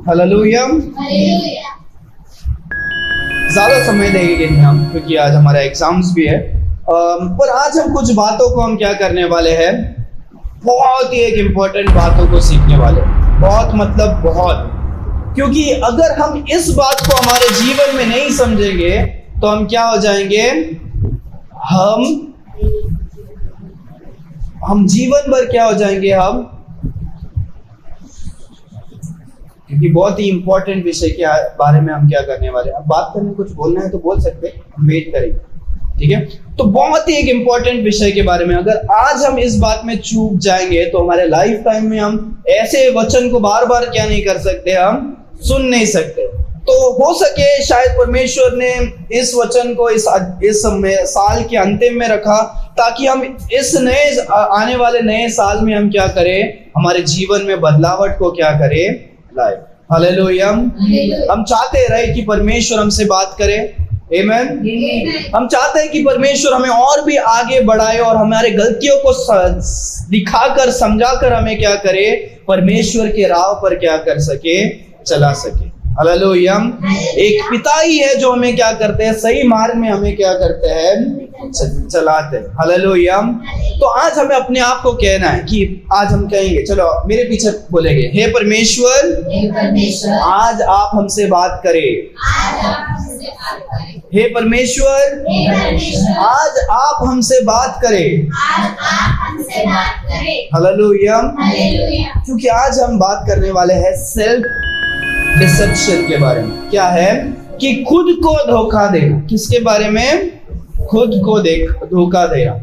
Hallelujah. ज्यादा समय देंगे नहीं हम, क्योंकि आज हमारा एग्जाम्स भी है। पर आज हम कुछ बातों को हम क्या करने वाले हैं, बहुत ही एक इम्पोर्टेंट बातों को सीखने वाले हैं। बहुत मतलब बहुत, क्योंकि अगर हम इस बात को हमारे जीवन में नहीं समझेंगे तो हम क्या हो जाएंगे, हम जीवन भर क्या हो जाएंगे हम, क्योंकि बहुत ही इंपॉर्टेंट विषय के बारे में हम क्या करने वाले हैं। अब बात करने कुछ बोलना है तो बोल सकते हैं, हम वेट करेंगे, ठीक है। तो बहुत ही एक इंपॉर्टेंट विषय के बारे में अगर आज हम इस बात में चूक जाएंगे तो हमारे लाइफ टाइम में हम ऐसे वचन को बार बार क्या नहीं कर सकते, हम सुन नहीं सकते। तो हो सके शायद परमेश्वर ने इस वचन को इस साल के अंतिम में रखा, ताकि हम इस नए आने वाले नए साल में हम क्या करें, हमारे जीवन में बदलावट को क्या करें, लाए। हालेलुया। हम चाहते हैं कि परमेश्वर हमसे बात करे, आमीन। हम चाहते हैं कि परमेश्वर हमें और भी आगे बढ़ाए और हमारे गलतियों को दिखाकर समझाकर हमें क्या करे, परमेश्वर के राह पर क्या कर सके, चला सके। हालेलुया। एक पिता ही है जो हमें क्या करते हैं, सही मार्ग में हमें क्या करते हैं, चलाते हैं। हालेलुया। तो आज हमें अपने आप को कहना है कि आज हम कहेंगे, चलो मेरे पीछे बोलेंगे, हे परमेश्वर, आज आप हमसे बात करें। हे परमेश्वर, आज आप हमसे बात करें। हालेलुया। क्योंकि आज हम बात करने वाले हैं सेल्फ डिसेप्शन के बारे में। क्या है कि खुद को धोखा देना। किसके बारे में, खुद को धोखा देना।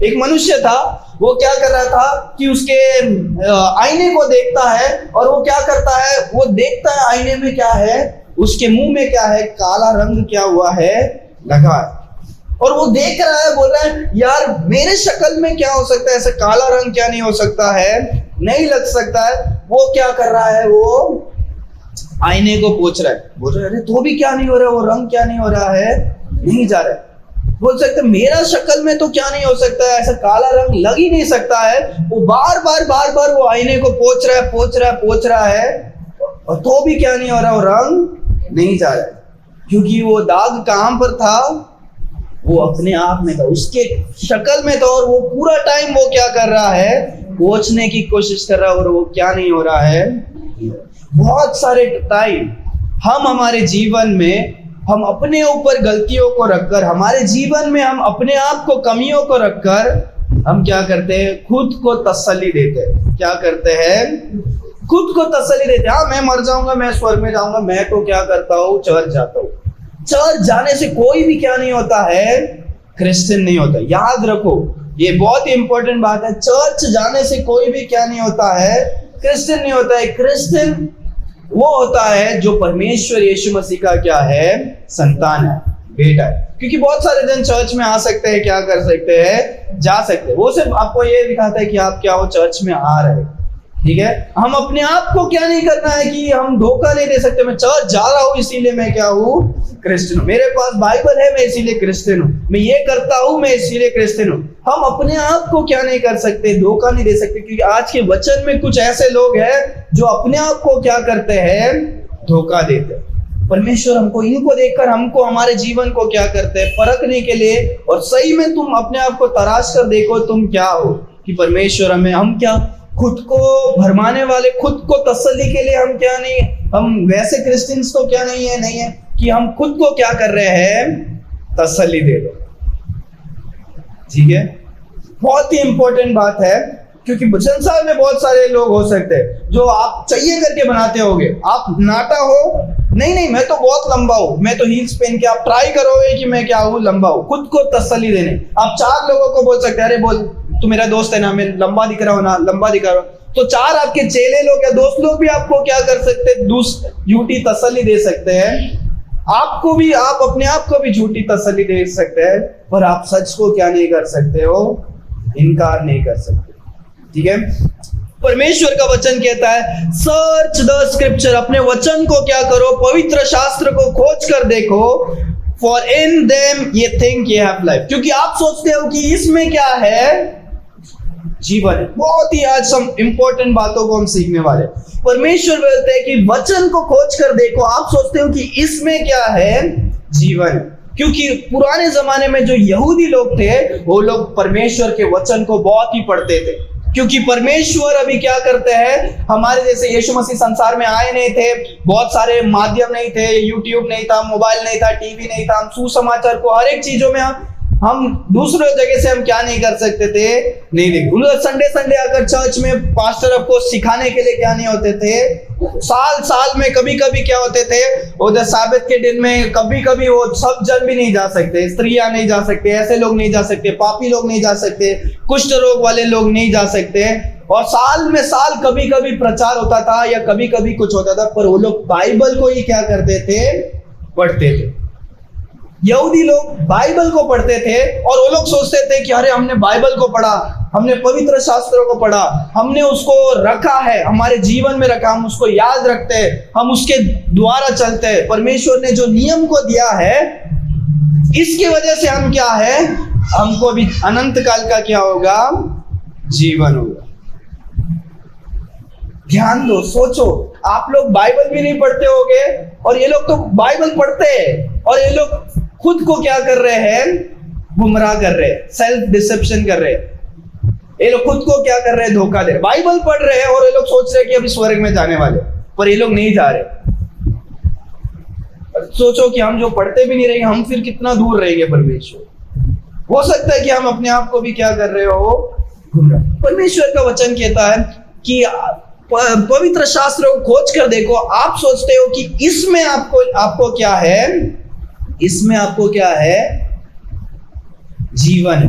एक मनुष्य था, वो क्या कर रहा था कि उसके आईने को देखता है और वो क्या करता है, वो देखता है आईने में क्या है, उसके मुंह में क्या है, काला रंग क्या हुआ है, लगा है। और वो देख रहा है, बोल रहा है यार मेरे शक्ल में क्या हो सकता है, ऐसा काला रंग क्या नहीं हो सकता है, नहीं लग सकता है। वो क्या कर रहा है, वो आईने को पोंछ रहा है, बोल रहा है अरे तो भी क्या नहीं हो रहा है, वो रंग क्या नहीं हो रहा है, नहीं जा रहा है। बोल सकते मेरा शक्ल में तो क्या नहीं हो सकता है, ऐसा काला रंग लग ही नहीं सकता है। वो बार बार वो आईने को पोंछ रहा है और तो भी क्या नहीं हो रहा, वो रंग नहीं जा रहा है। क्योंकि वो दाग कहां पर था, वो अपने आप में था, उसके शक्ल में था। और वो पूरा टाइम वो क्या कर रहा है, पोंछने की कोशिश कर रहा है और वो क्या नहीं हो रहा है। बहुत सारे टाइम हम हमारे जीवन में हम अपने ऊपर गलतियों को रखकर, हमारे जीवन में हम अपने आप को कमियों को रखकर हम क्या करते हैं, खुद को तसल्ली देते हैं। क्या करते हैं, खुद को तसल्ली देते हैं। हाँ मैं मर जाऊंगा, मैं स्वर्ग में जाऊंगा, मैं तो क्या करता हूँ, चर्च जाता हूँ। चर्च जाने से कोई भी क्या नहीं होता है, क्रिश्चियन नहीं होता। याद रखो, ये बहुत ही इंपॉर्टेंट बात है। चर्च जाने से कोई भी क्या नहीं होता है, क्रिश्चियन नहीं होता है। क्रिश्चियन वो होता है जो परमेश्वर यीशु मसीह का क्या है, संतान है, बेटा है। क्योंकि बहुत सारे जन चर्च में आ सकते हैं, क्या कर सकते हैं, जा सकते हैं। वो सिर्फ आपको ये दिखाता है कि आप क्या हो, चर्च में आ रहे, ठीक है। हम अपने आप को क्या नहीं करना है कि हम धोखा नहीं दे सकते, मैं चर्च जा रहा हूं इसीलिए मैं क्या हूं, क्रिश्चियन हूं। मेरे पास बाइबल है मैं इसीलिए क्रिश्चियन हूं, मैं ये करता हूं मैं इसीलिए क्रिश्चियन हूं। हम अपने आप को क्या नहीं कर सकते, धोखा नहीं दे सकते। क्योंकि आज के वचन में कुछ ऐसे लोग हैं जो अपने आप को क्या करते हैं, धोखा देते हैं। परमेश्वर हमको, इनको देखकर हमको हमारे जीवन को क्या करते हैं, परखने के लिए। और सही में तुम अपने आप को तराश कर देखो तुम क्या हो, कि परमेश्वर हमें, हम क्या खुद को भरमाने वाले, खुद को तसल्ली के लिए हम क्या नहीं, हम वैसे क्रिश्चियंस तो क्या नहीं है कि हम खुद को क्या कर रहे हैं, तसल्ली दे दो, ठीक है। बहुत ही इंपॉर्टेंट बात है। क्योंकि संसार में बहुत सारे लोग हो सकते हैं जो आप चाहिए करके बनाते होगे, आप नाटा हो, नहीं मैं तो बहुत लंबा हूं, मैं तो हील्स पहन के, आप ट्राई करोगे कि मैं क्या हूं, लंबा हूं। खुद को तसल्ली देने आप 4 लोगों को बोल सकते हैं, अरे बोल तू मेरा दोस्त है ना, मैं लंबा दिख रहा हूं ना, लंबा दिख रहा हूं। तो 4 आपके चेले लोग या दोस्त लोग भी आपको क्या कर सकते हैं, झूठी तसल्ली दे सकते हैं। आपको भी, आप अपने आप को भी झूठी तसल्ली दे सकते हैं, पर आप सच को क्या नहीं कर सकते हो, इनकार नहीं कर सकते, ठीक है। परमेश्वर का वचन कहता है सर्च द स्क्रिप्चर, अपने वचन को क्या करो, पवित्र शास्त्र को खोज कर देखो, फॉर इन देम ये थिंक ये हैव लाइफ। क्योंकि आप सोचते हो कि इसमें क्या है, जीवन है। बहुत ही आज हम इंपॉर्टेंट बातों को हम सीखने वाले। परमेश्वर बोलते हैं कि वचन को खोज कर देखो। आप सोचते हो कि इसमें क्या है? जीवन है। क्योंकि पुराने जमाने में जो यहूदी लोग थे वो लोग परमेश्वर के वचन को बहुत ही पढ़ते थे, क्योंकि परमेश्वर अभी क्या करते हैं, हमारे जैसे यीशु मसीह संसार में आए नहीं थे, बहुत सारे माध्यम नहीं थे, यूट्यूब नहीं था, मोबाइल नहीं था, टीवी नहीं था, हम सुसमाचार को हर एक चीजों में हम दूसरे जगह से हम क्या नहीं कर सकते थे, नहीं देख। संडे संडे आकर चर्च में पास्टर आपको सिखाने के लिए क्या नहीं होते थे, साल साल में कभी कभी क्या होते थे, उधर साबित के दिन में कभी कभी वो सब जन भी नहीं जा सकते, स्त्रियां नहीं जा सकते, ऐसे लोग नहीं जा सकते, पापी लोग नहीं जा सकते, कुष्ठ रोग वाले लोग नहीं जा सकते। और साल में साल कभी कभी प्रचार होता था या कभी कभी कुछ होता था, पर वो लोग बाइबल को ही क्या करते थे, पढ़ते थे। यहूदी लोग बाइबल को पढ़ते थे और वो लोग सोचते थे कि अरे हमने बाइबल को पढ़ा, हमने पवित्र शास्त्रों को पढ़ा, हमने उसको रखा है, हमारे जीवन में रखा, हम उसको याद रखते हैं, हम उसके द्वारा चलते हैं। परमेश्वर ने जो नियम को दिया है इसकी वजह से हम क्या है, हमको भी अनंत काल का क्या होगा, जीवन होगा। ध्यान दो, सोचो, आप लोग बाइबल भी नहीं पढ़ते होगे और ये लोग तो बाइबल पढ़ते हैं और ये लोग खुद को क्या कर रहे हैं, गुमराह कर रहे हैं, सेल्फ डिसेप्शन कर रहे हैं। ये लोग खुद को क्या कर रहे हैं, धोखा दे रहे हैं। बाइबल पढ़ रहे हैं और ये लोग सोच रहे हैं कि अभी स्वर्ग में जाने वाले, पर ये लोग नहीं जा रहे। सोचो कि हम जो पढ़ते भी नहीं रहेंगे, हम फिर कितना दूर रहेंगे परमेश्वर। हो सकता है कि हम अपने आप को भी क्या कर रहे हो, गुमराह। परमेश्वर का वचन कहता है कि पवित्र शास्त्रों को खोज कर देखो। आप सोचते हो कि इसमें आपको क्या है, इसमें आपको क्या है, जीवन है।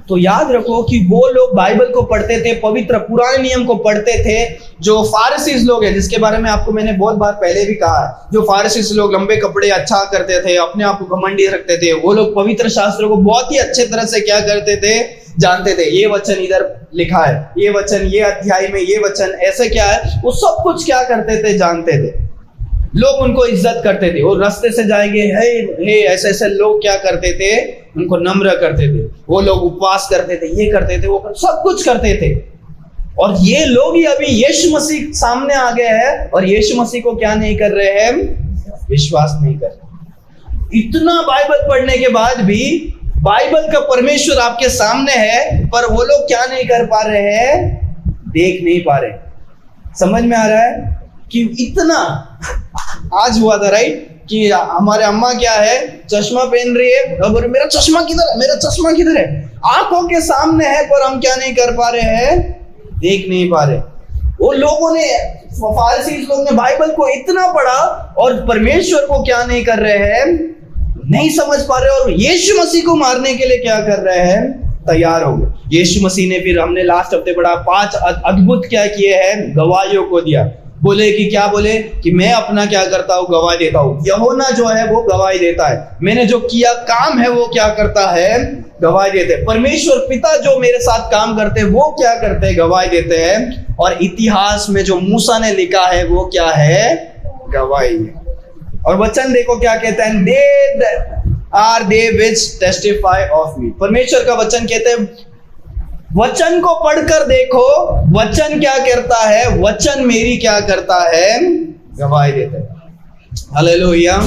तो याद रखो कि वो लोग बाइबल को पढ़ते थे, पवित्र पुराने नियम को पढ़ते थे। जो फारसीस लोग हैं, जिसके बारे में आपको मैंने बहुत बार पहले भी कहा है, जो फारसीस लोग लंबे कपड़े अच्छा करते थे, अपने आप को घमंडी रखते थे, वो लोग पवित्र शास्त्रों को बहुत ही अच्छे तरह से क्या करते थे, जानते थे। ये वचन इधर लिखा है, ये वचन ये अध्याय में, ये वचन ऐसे क्या है, वो सब कुछ क्या करते थे, जानते थे। लोग उनको इज्जत करते थे। वो रास्ते से जाएंगे, हे ऐसे ऐसे लोग क्या करते थे, उनको नम्र करते थे। वो लोग उपवास करते थे, ये करते थे, वो सब कुछ करते थे। और ये लोग ही अभी यीशु मसीह सामने आ गए हैं और यीशु मसीह को क्या नहीं कर रहे हैं, विश्वास नहीं कर रहे। इतना बाइबल पढ़ने के बाद भी बाइबल का परमेश्वर आपके सामने है, पर वो लोग क्या नहीं कर पा रहे हैं, देख नहीं पा रहे। समझ में आ रहा है कि इतना आज हुआ था, राइट, कि हमारे अम्मा क्या है, चश्मा पहन रही है, अब मेरा चश्मा किधर है, मेरा चश्मा किधर है, आंखों के सामने है, पर हम क्या नहीं कर पा रहे हैं, देख नहीं पा रहे। वो लोगों ने, फारसी लोग ने बाइबल को इतना पढ़ा और परमेश्वर को क्या नहीं कर रहे हैं, नहीं समझ पा रहे, और यीशु मसीह को मारने के लिए क्या कर रहे हैं, तैयार हो गए। यीशु मसीह ने फिर, हमने लास्ट हफ्ते पढ़ा, 5 अद्भुत क्या किए हैं, गवाहियों को दिया। बोले कि क्या बोले कि मैं अपना क्या करता हूँ, गवाही देता हूँ। यूहन्ना जो है वो गवाही देता है, मैंने जो किया काम है वो क्या करता है, गवाही देते हैं। परमेश्वर पिता जो मेरे साथ काम करते हैं वो क्या करते हैं, गवाही देते हैं। और इतिहास में जो मूसा ने लिखा है वो क्या है, गवाही है। और वचन देखो क्या कहते हैं, they are they which testify of me. परमेश्वर का वचन कहते हैं, वचन को पढ़कर देखो, वचन क्या करता है, वचन मेरी क्या करता है, गवाही देता है। हालेलुया।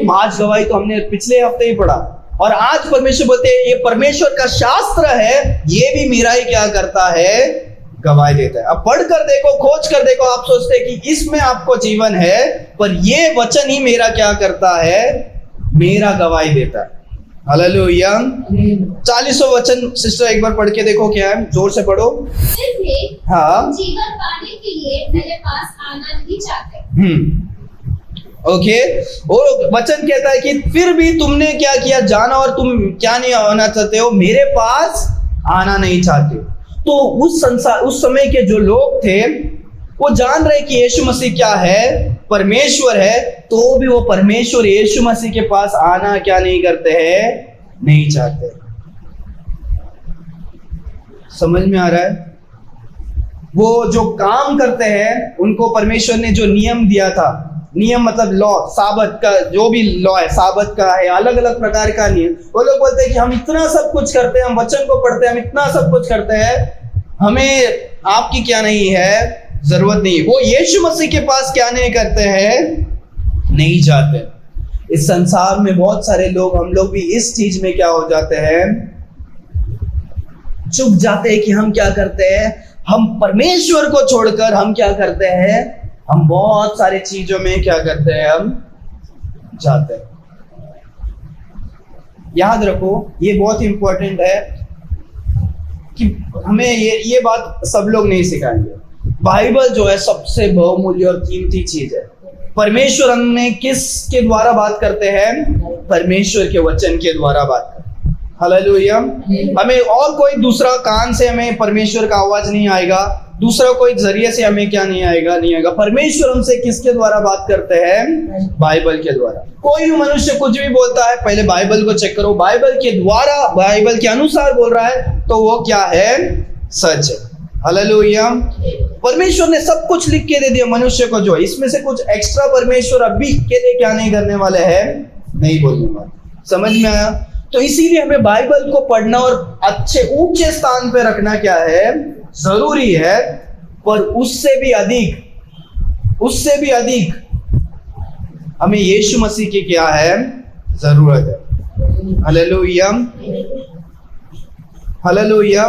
5 गवाही तो हमने पिछले हफ्ते ही पढ़ा, और आज परमेश्वर बोलते हैं ये परमेश्वर का शास्त्र है, ये भी मेरा ही क्या करता है, गवाही देता है। अब पढ़कर देखो, खोज कर देखो। आप सोचते हैं कि इसमें आपको जीवन है, पर ये वचन ही मेरा क्या करता है, मेरा गवाही देता है। हालेलुया। 40वां वचन सिस्टर एक बार पढ़ के देखो क्या है, जोर से पढ़ो। हाँ, जीवन पाने के लिए मेरे पास आना नहीं चाहते। ओके। और वचन कहता है कि फिर भी तुमने क्या किया, जाना और तुम क्या नहीं आना चाहते हो, मेरे पास आना नहीं चाहते। तो उस समय के जो लोग थे वो जान रहे कि यीशु मसीह क्या है, परमेश्वर है, तो भी वो परमेश्वर यीशु मसीह के पास आना क्या नहीं करते हैं, नहीं चाहते। समझ में आ रहा है? वो जो काम करते हैं उनको परमेश्वर ने जो नियम दिया था, नियम मतलब लॉ, साबत का जो भी लॉ है, साबत का है, अलग अलग प्रकार का नियम, वो लोग बोलते हैं कि हम इतना सब कुछ करते हैं, हम वचन को पढ़ते हैं, हम इतना सब कुछ करते हैं, हमें आपकी क्या नहीं है, जरूरत नहीं है। वो यीशु मसीह के पास क्या नहीं करते हैं, नहीं जाते। इस संसार में बहुत सारे लोग, हम लोग भी इस चीज में क्या हो जाते हैं, चुप जाते हैं कि हम क्या करते हैं, हम परमेश्वर को छोड़कर हम क्या करते हैं, हम बहुत सारी चीजों में क्या करते हैं, हम जाते हैं। याद रखो, ये बहुत इंपॉर्टेंट है कि हमें ये बात सब लोग नहीं सिखाएंगे। बाइबल जो है सबसे बहुमूल्य और कीमती चीज है। परमेश्वर हमें किसके द्वारा बात करते हैं, परमेश्वर के वचन के द्वारा बात करते हैं। हालेलुया। हमें और कोई दूसरा कान से हमें परमेश्वर का आवाज नहीं आएगा, दूसरा कोई जरिए से हमें क्या नहीं आएगा। परमेश्वर हमसे किसके द्वारा बात करते हैं, बाइबल के द्वारा। कोई भी मनुष्य कुछ भी बोलता है, पहले बाइबल को चेक करो, बाइबल के द्वारा, बाइबल के अनुसार बोल रहा है तो वो क्या है, सच है। हालेलुया। परमेश्वर ने सब कुछ लिख के दे दिया मनुष्य को, जो इसमें से कुछ एक्स्ट्रा परमेश्वर अभी के लिए क्या नहीं करने वाले हैं, नहीं बोलने वाले। समझ में आया? तो इसीलिए हमें बाइबल को पढ़ना और अच्छे ऊंचे स्थान पे रखना क्या है, जरूरी है। पर उससे भी अधिक हमें यीशु मसीह की क्या है, जरूरत है। Hallelujah, hallelujah.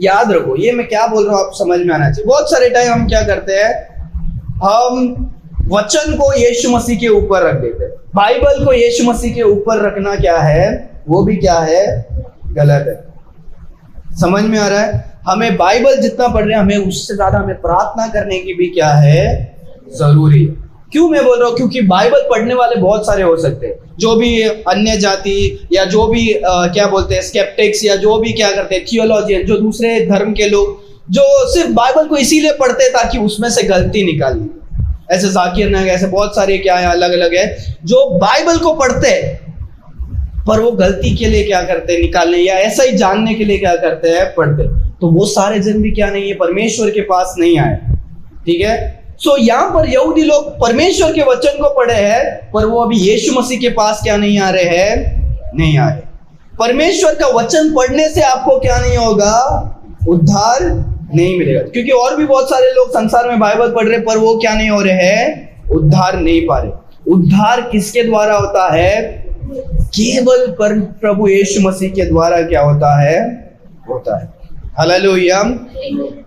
याद रखो, ये मैं क्या बोल रहा हूं आप समझ में आना चाहिए। बहुत सारे टाइम हम क्या करते हैं, हम वचन को यीशु मसीह के ऊपर रख देते हैं। बाइबल को यीशु मसीह के ऊपर रखना क्या है, वो भी क्या है, गलत है। समझ में आ रहा है? हमें बाइबल जितना पढ़ रहे हैं, हमें उससे ज्यादा हमें प्रार्थना करने की भी क्या है, जरूरी है। क्यों मैं बोल रहा हूँ, क्योंकि बाइबल पढ़ने वाले बहुत सारे हो सकते हैं, जो भी अन्य जाति या जो भी क्या बोलते हैं, स्केप्टिक्स, या जो भी क्या करते हैं, थियोलॉजियन, जो दूसरे धर्म के लोग, जो सिर्फ बाइबल को इसीलिए पढ़ते हैं ताकि उसमें से गलती निकालनी। ऐसे जाकिर नायक, ऐसे बहुत सारे क्या है, अलग अलग है, जो बाइबल को पढ़ते हैं पर वो गलती के लिए क्या करते हैं, निकालने, या ऐसा ही जानने के लिए क्या करते हैं, पढ़ते। तो वो सारे जन भी क्या नहीं है, परमेश्वर के पास नहीं आए। ठीक है। सो यहाँ पर यहूदी लोग परमेश्वर के वचन को पढ़े हैं, पर वो अभी यीशु मसीह के पास क्या नहीं आ रहे हैं, नहीं आ रहे। परमेश्वर का वचन पढ़ने से आपको क्या नहीं होगा, उद्धार नहीं मिलेगा। क्योंकि और भी बहुत सारे लोग संसार में बाइबल पढ़ रहे, पर वो क्या नहीं हो रहे हैं, उद्धार नहीं पा रहे। उद्धार किसके द्वारा होता है, केवल प्रभु यीशु मसीह के द्वारा क्या होता है, होता है। हालेलुया।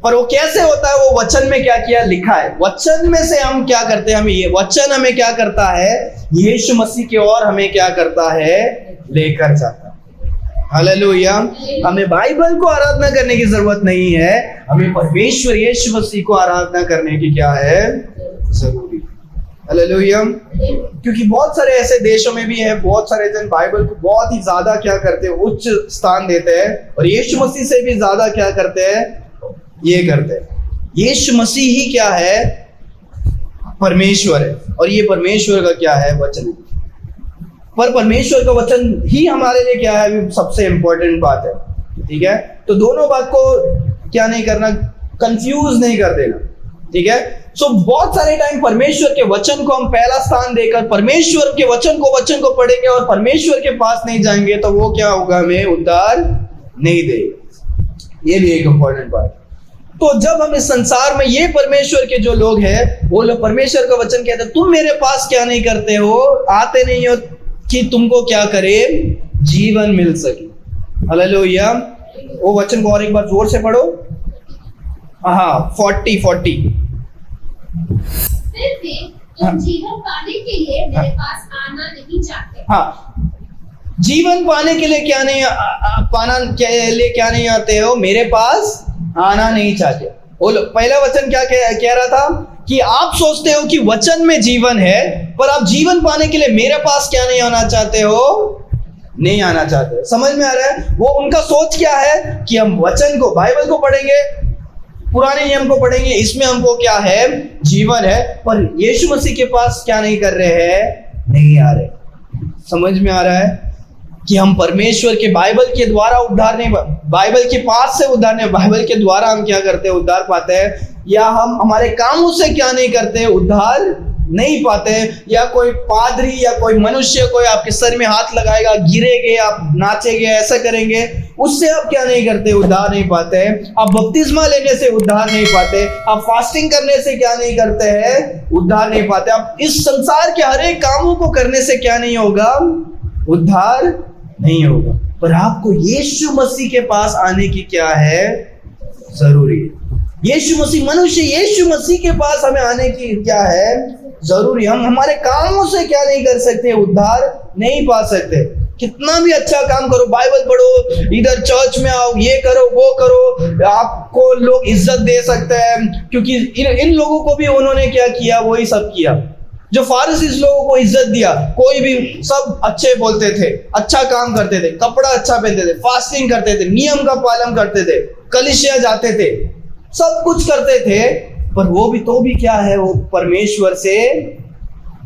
पर वो कैसे होता है, वो वचन में क्या किया, लिखा है। वचन में से हम क्या करते हैं, हमें ये वचन हमें क्या करता है, यीशु मसीह की ओर हमें क्या करता है, लेकर जाता है। हालेलुया। हमें बाइबल को आराधना करने की जरूरत नहीं है, हमें परमेश्वर यीशु मसीह को आराधना करने की क्या है, जरूरी। हालेलुया। क्योंकि बहुत सारे ऐसे देशों में भी है, बहुत सारे जन बाइबल को बहुत ही ज्यादा क्या करते हैं, उच्च स्थान देते हैं, और यीशु मसीह से भी ज्यादा क्या करते हैं, ये करते हैं। यीशु मसीह ही क्या है, परमेश्वर है, और ये परमेश्वर का क्या है, वचन। पर परमेश्वर का वचन ही हमारे लिए क्या है, सबसे इंपॉर्टेंट बात है। ठीक है। तो दोनों बात को क्या नहीं करना, कंफ्यूज नहीं कर देना। ठीक है। सो बहुत सारे टाइम परमेश्वर के वचन को हम पहला स्थान देकर परमेश्वर के वचन को पढ़ेंगे और परमेश्वर के पास नहीं जाएंगे, तो वो क्या होगा, हमें उद्धार नहीं देगा। ये भी एक इंपॉर्टेंट बात। तो जब हम इस संसार में, ये परमेश्वर के जो लोग हैं, वो लोग परमेश्वर का वचन कहते हैं, तुम मेरे पास क्या नहीं करते हो, आते नहीं हो कि तुमको क्या करे, जीवन मिल सके। हालेलुया। वो वचन को और एक बार जोर से पढ़ो। हाँ, 40। फिर भी तुम जीवन पाने के लिए मेरे पास आना नहीं चाहते। हाँ, जीवन पाने के लिए क्या नहीं, पाना के लिए क्या नहीं आते हो, मेरे पास आना नहीं चाहते। बोलो, पहला वचन क्या कह रहा था कि आप सोचते हो कि वचन में जीवन है, पर आप जीवन पाने के लिए मेरे पास क्या नहीं आना चाहते हो, नहीं आना चाहते। समझ में आ रहा है? वो उनका सोच क्या है कि हम वचन को, बाइबल को पढ़ेंगे, पुराने नियम को पढ़ेंगे, इसमें हमको क्या है, जीवन है, पर यीशु मसीह के पास क्या नहीं कर रहे हैं, नहीं आ रहे। समझ में आ रहा है कि हम परमेश्वर के, बाइबल के द्वारा उद्धार नहीं, बाइबल के पास से उद्धार नहीं, बाइबल के द्वारा हम क्या करते हैं, उद्धार पाते हैं, या हम हमारे कामों से क्या नहीं करते, उद्धार नहीं पाते। या कोई पादरी या कोई मनुष्य कोई आपके सर में हाथ लगाएगा, गिरेगे, आप नाचेंगे, ऐसा करेंगे, उससे आप क्या नहीं करते, उद्धार नहीं पाते हैं। आप बपतिस्मा लेने से उद्धार नहीं पाते, आप फास्टिंग करने से क्या नहीं करते हैं, उद्धार नहीं पाते। आप इस संसार के हर एक कामों को करने से क्या नहीं होगा, उद्धार नहीं होगा। पर आपको यीशु मसीह के पास आने की क्या है, जरूरी है। यीशु मसीह मनुष्य, यीशु मसीह के पास हमें आने की क्या है, जरूरी। हम हमारे कामों से क्या नहीं कर सकते, उद्धार नहीं पा सकते। कितना भी अच्छा काम करो, बाइबल पढ़ो, इधर चर्च में आओ, ये करो वो करो, आपको लोग इज्जत दे सकते हैं, क्योंकि इन लोगों को भी उन्होंने क्या किया, वही सब किया जो फारसी लोगों को इज्जत दिया। कोई भी, सब अच्छे बोलते थे, अच्छा काम करते थे, कपड़ा अच्छा पहनते थे, फास्टिंग करते थे, नियम का पालन करते थे, कलीसिया जाते थे, सब कुछ करते थे, पर वो भी तो भी क्या है, वो परमेश्वर से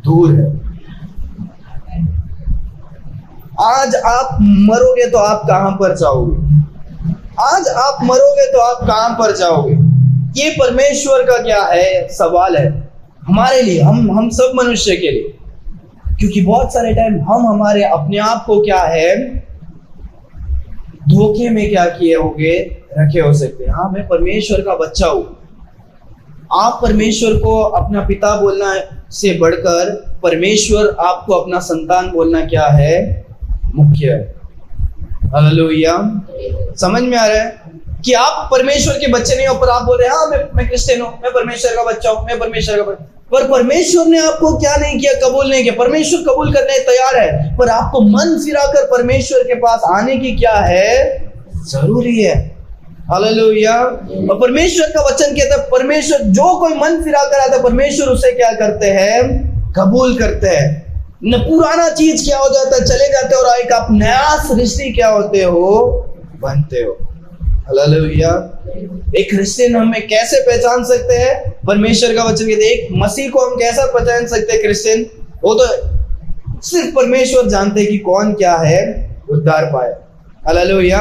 दूर है। आज आप मरोगे तो आप कहां पर जाओगे, आज आप मरोगे तो आप कहां पर जाओगे, ये परमेश्वर का क्या है, सवाल है हमारे लिए, हम सब मनुष्य के लिए। क्योंकि बहुत सारे टाइम हम हमारे अपने आप को क्या है, धोखे में क्या किए होंगे, रखे हो सकते हैं। हाँ, मैं परमेश्वर का बच्चा हूं। आप परमेश्वर को अपना पिता बोलना से बढ़कर परमेश्वर आपको अपना संतान बोलना क्या है, मुख्य है। हालेलुया। समझ में आ रहा है कि आप परमेश्वर के बच्चे नहीं हो, पर आप बोल रहे हैं हाँ मैं क्रिश्चियन हूं, मैं परमेश्वर का बच्चा हूं, मैं परमेश्वर का बच्चा। पर परमेश्वर ने आपको क्या नहीं किया, कबूल नहीं किया। परमेश्वर कबूल करने तैयार है, पर आपको मन फिराकर परमेश्वर के पास आने की क्या है, जरूरी है। हालेलुया। और परमेश्वर का वचन कहता है, परमेश्वर जो कोई मन फिराकर आता है, परमेश्वर उसे क्या करते हैं, कबूल करते हैं। न पुराना चीज क्या हो जाता है, चले जाते हो, और एक आप नया सृष्टि क्या होते हो, बनते हो। हालेलुया। एक क्रिश्चियन हमें कैसे पहचान सकते हैं, परमेश्वर का वचन कहते हैं। एक मसीह को हम कैसा पहचान सकते हैं क्रिश्चियन, वो तो सिर्फ परमेश्वर जानते हैं कि कौन क्या है, उद्धार पाए। हालेलुया।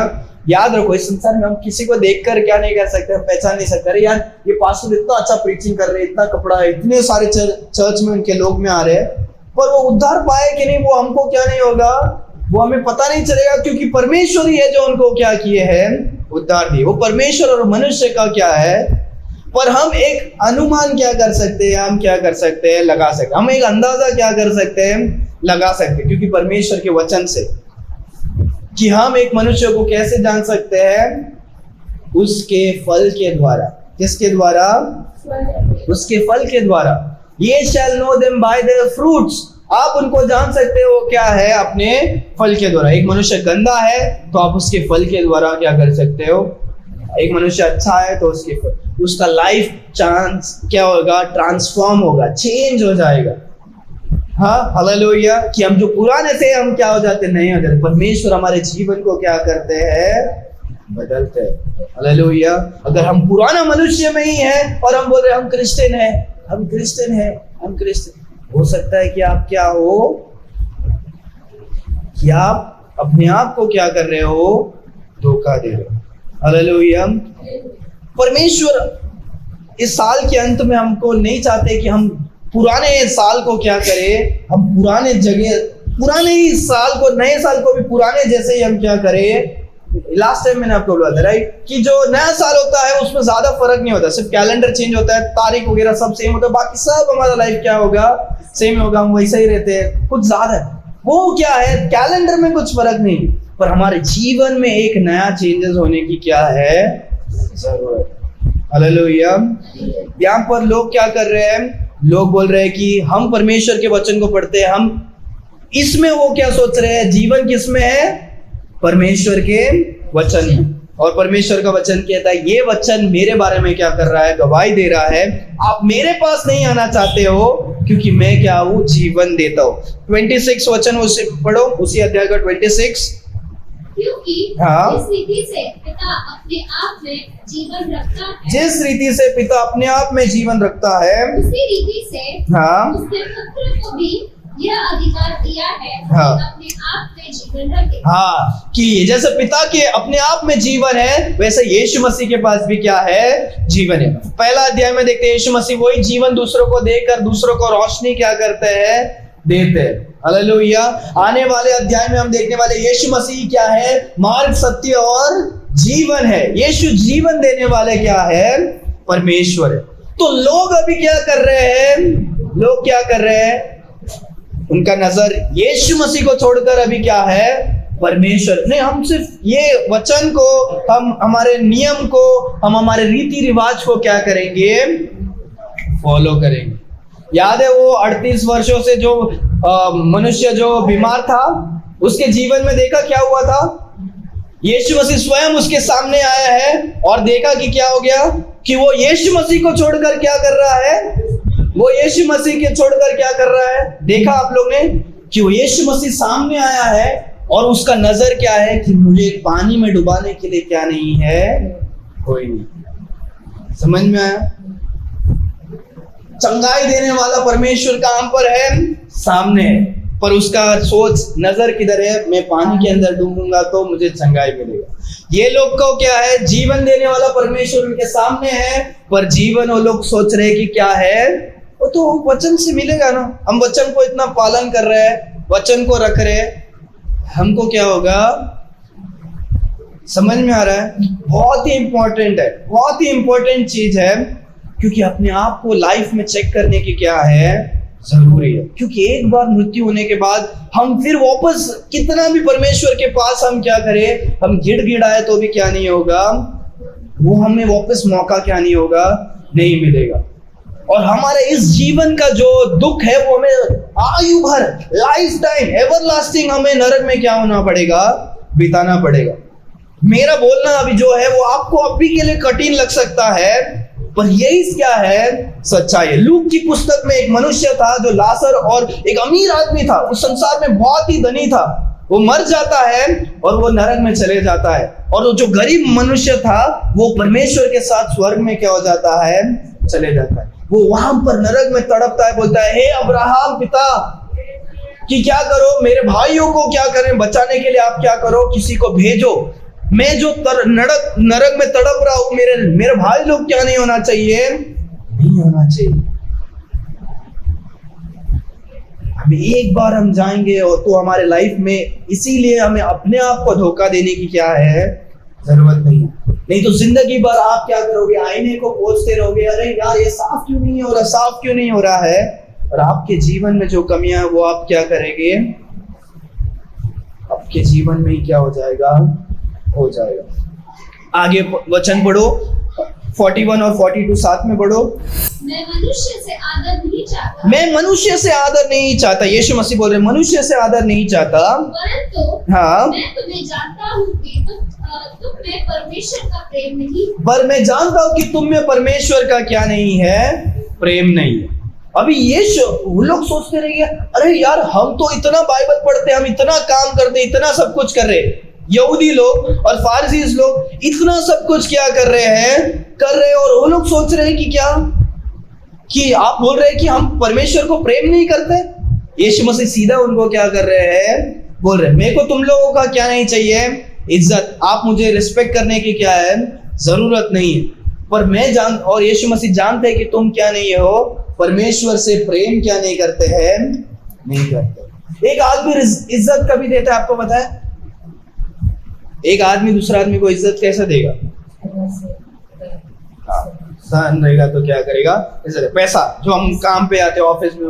याद रखो, इस संसार में हम किसी को देखकर क्या नहीं कर सकते, हम पहचान नहीं सकते। अरे यार, ये पास्टर इतना अच्छा प्रीचिंग कर रहे हैं, इतना कपड़ा है, इतने सारे चर्च में उनके लोग में आ रहे हैं, पर वो उद्धार पाए कि नहीं, वो हमको क्या नहीं होगा, वो हमें पता नहीं चलेगा। क्योंकि परमेश्वर ही है जो उनको क्या किए हैं, उद्धार दिए। वो परमेश्वर और मनुष्य का क्या है, पर हम एक अनुमान क्या कर सकते हैं, हम क्या कर सकते हैं, लगा सकते हैं। हम एक अंदाजा क्या कर सकते हैं, लगा सकते हैं। क्योंकि परमेश्वर के वचन से कि हम एक मनुष्य को कैसे जान सकते हैं, उसके फल के द्वारा। किसके द्वारा, उसके फल के द्वारा। ये shall know them by their fruits. आप उनको जान सकते हो क्या है, अपने फल के द्वारा। एक मनुष्य गंदा है तो आप उसके फल के द्वारा क्या कर सकते हो। एक मनुष्य अच्छा है तो उसका लाइफ चांस क्या होगा, ट्रांसफॉर्म होगा, चेंज हो जाएगा। हाँ, हालेलुया। कि हम जो पुराने थे हम क्या हो जाते, नए हो जाते। परमेश्वर हमारे जीवन को क्या करते हैं, बदलते हैं। हालेलुया। अगर हम पुराना मनुष्य में ही हैं और हम बोल रहे हैं हम क्रिश्चियन हैं, हम क्रिश्चियन हैं, हम क्रिश्चियन, हो सकता है कि आप क्या हो, कि आप अपने आप को क्या कर रहे हो, धोखा दे रहे हो। हालेलुया। परमेश्वर इस साल के अंत में हमको नहीं चाहते कि हम पुराने साल को क्या करें, हम पुराने जगह, पुराने ही साल को, नए साल को भी पुराने जैसे ही हम क्या करें। लास्ट टाइम मैंने आपको बोला था राइट, कि जो नया साल होता है उसमें ज्यादा फर्क नहीं होता, सिर्फ कैलेंडर चेंज होता है, तारीख वगैरह सब सेम होता है, बाकी सब हमारा लाइफ क्या होगा, सेम होगा, हम वैसे ही रहते हैं। कुछ ज्यादा वो क्या है, कैलेंडर में कुछ फर्क नहीं, पर हमारे जीवन में एक नया चेंजेस होने की क्या है, जरूरत। हालेलुया। यहाँ पर लोग क्या कर रहे हैं, लोग बोल रहे हैं कि हम परमेश्वर के वचन को पढ़ते हैं, हम इसमें, वो क्या सोच रहे हैं, जीवन किसमें है, परमेश्वर के वचन में। और परमेश्वर का वचन कहता है, ये वचन मेरे बारे में क्या कर रहा है, गवाही दे रहा है। आप मेरे पास नहीं आना चाहते हो क्योंकि मैं क्या हूं, जीवन देता हूं। 26 वचन उसे पढ़ो, उसी अध्याय का 26। क्योंकि हाँ, जिस रीति से पिता अपने आप में जीवन रखता है, जिस रीति से पिता अपने आप में जीवन रखता है, उसी रीति से हाँ, उसने पुत्र को भी यह अधिकार दिया है, हाँ, अपने आप में जीवन रखे। हाँ, कि जैसे पिता के अपने आप में जीवन है, वैसे यीशु मसीह के पास भी क्या है, जीवन है। पहला अध्याय में देखते हैं, यीशु मसीह वही जीवन दूसरों को देकर दूसरों को रोशनी क्या करते हैं, देते हैं। हालेलुया। आने वाले अध्याय में हम देखने वाले यीशु मसीह क्या है, मार्ग, सत्य और जीवन है। यीशु जीवन देने वाले क्या है, परमेश्वर है। तो लोग अभी क्या कर रहे हैं, लोग क्या कर रहे हैं, उनका नजर यीशु मसीह को छोड़कर अभी क्या है, परमेश्वर। नहीं, हम सिर्फ ये वचन को, हम हमारे नियम को, हम हमारे रीति रिवाज को क्या करेंगे, फॉलो करेंगे। याद है वो 38 वर्षों से जो मनुष्य जो बीमार था, उसके जीवन में देखा क्या हुआ था, यीशु मसीह स्वयं उसके सामने आया है और देखा कि क्या हो गया, कि वो यीशु मसीह को छोड़कर क्या कर रहा है, वो यीशु मसीह के छोड़कर क्या कर रहा है। देखा आप लोग ने कि वो यीशु मसीह सामने आया है और उसका नजर क्या है कि मुझे पानी में डुबाने के लिए क्या नहीं है, कोई नहीं। समझ में आया? चंगाई देने वाला परमेश्वर कहां पर है, सामने है, पर उसका सोच नजर किधर है, मैं पानी के अंदर डूबूंगा तो मुझे चंगाई मिलेगा। ये लोग को क्या है, जीवन देने वाला परमेश्वर उनके सामने है, पर जीवन वो लोग सोच रहे कि क्या है, वो तो वचन से मिलेगा ना, हम वचन को इतना पालन कर रहे हैं, वचन को रख रहे हैं, हमको क्या होगा। समझ में आ रहा है? बहुत ही इंपॉर्टेंट है, बहुत ही इंपॉर्टेंट चीज है, क्योंकि अपने आप को लाइफ में चेक करने की क्या है, जरूरी है। क्योंकि एक बार मृत्यु होने के बाद हम फिर वापस कितना भी परमेश्वर के पास हम क्या करें, हम गिड़गिड़ाए तो भी क्या नहीं होगा, वो हमें वापस मौका क्या नहीं होगा, नहीं मिलेगा। और हमारे इस जीवन का जो दुख है वो हमें आयु भर, लाइफ टाइम, एवरलास्टिंग हमें नरक में क्या होना पड़ेगा, बिताना पड़ेगा। मेरा बोलना अभी जो है वो आपको अभी के लिए कठिन लग सकता है, पर यही क्या है, सच्चाई है। लूक की पुस्तक में एक मनुष्य था जो लाजर, और एक अमीर आदमी था, उस संसार में बहुत ही धनी था, वो मर जाता है और वो नरक में चले जाता है। और वो जो गरीब मनुष्य था वो परमेश्वर के साथ स्वर्ग में क्या हो जाता है, चले जाता है। वो वहां पर नरक में तड़पता है, बोलता है, हे अब्राहम पिता, कि क्या करो, मेरे भाइयों को क्या करें, बचाने के लिए आप क्या करो, किसी को भेजो, मैं जो नरक में तड़प रहा हूं, मेरे भाई लोग क्या नहीं होना चाहिए, नहीं होना चाहिए। अभी एक बार हम जाएंगे और तो हमारे लाइफ में, इसीलिए हमें अपने आप को धोखा देने की क्या है, जरूरत नहीं। नहीं तो जिंदगी भर आप क्या करोगे, आईने को पोंछते रहोगे, अरे यार ये साफ क्यों नहीं हो रहा, साफ क्यों नहीं हो रहा है, और आपके जीवन में जो कमियां है वो आप क्या करेंगे, आपके जीवन में ही क्या हो जाएगा, हो जाएगा। आगे वचन पढ़ो, 41 और 42 साथ में पढ़ो। मैं मनुष्य से आदर नहीं चाहता, मैं मनुष्य से आदर नहीं चाहता, यीशु मसीह बोल रहे मनुष्य से आदर नहीं चाहता, परंतु हाँ, मैं तुम्हें जानता हूँ कि तुम में परमेश्वर का प्रेम नहीं, पर मैं जानता हूँ कि तुम में परमेश्वर का क्या नहीं है, प्रेम नहीं है। अभी यीशु, वो लोग सोचते रहेंगे, अरे यार हम तो इतना बाइबल पढ़ते, हम इतना काम करते, इतना सब कुछ कर रहे, यहूदी लोग और फारसीज लोग इतना सब कुछ क्या कर रहे हैं, और वो लोग सोच रहे हैं कि क्या, कि आप बोल रहे हैं कि हम परमेश्वर को प्रेम नहीं करते। यीशु मसीह सीधा उनको क्या कर रहे हैं, बोल रहे हैं, मेरे को तुम लोगों का क्या नहीं चाहिए, इज्जत, आप मुझे रिस्पेक्ट करने की क्या है, जरूरत नहीं है, पर मैं जान, और यीशु मसीह जानते हैं कि तुम क्या नहीं हो, परमेश्वर से प्रेम क्या नहीं करते हैं, नहीं करते। एक आदमी इज्जत कभी देता है, आपको पता है? एक आदमी दूसरा आदमी को इज्जत कैसे देगा, सहन रहेगा तो क्या करेगा, इज्जत। पैसा, जो हम काम पे आते हैं ऑफिस में,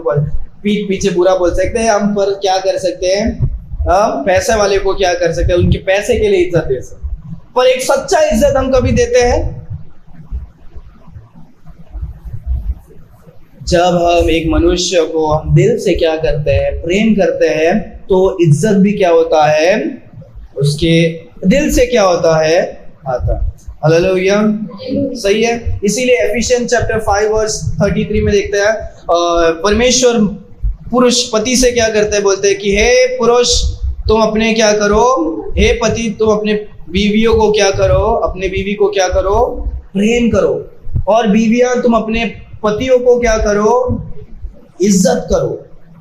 पीठ पीछे बुरा बोल सकते हैं हम, पर क्या कर सकते हैं, हम पैसे वाले को क्या कर सकते हैं, उनके पैसे के लिए इज्जत दे सकते, पर एक सच्चा इज्जत हम कभी देते हैं, जब हम एक मनुष्य को हम दिल से क्या करते हैं, प्रेम करते हैं, तो इज्जत भी क्या होता है, उसके दिल से क्या होता है, आता। हालेलुया, सही है। इसीलिए एफिशिएंस चैप्टर 5 वर्स 33 में देखते हैं, परमेश्वर पुरुष पति से क्या करते हैं, बोलते हैं कि हे पुरुष तुम अपने क्या करो, हे पति तुम अपने बीवियों को क्या करो, अपने बीवी को क्या करो, प्रेम करो, और बीवियां तुम अपने पतियों को क्या करो, इज्जत करो,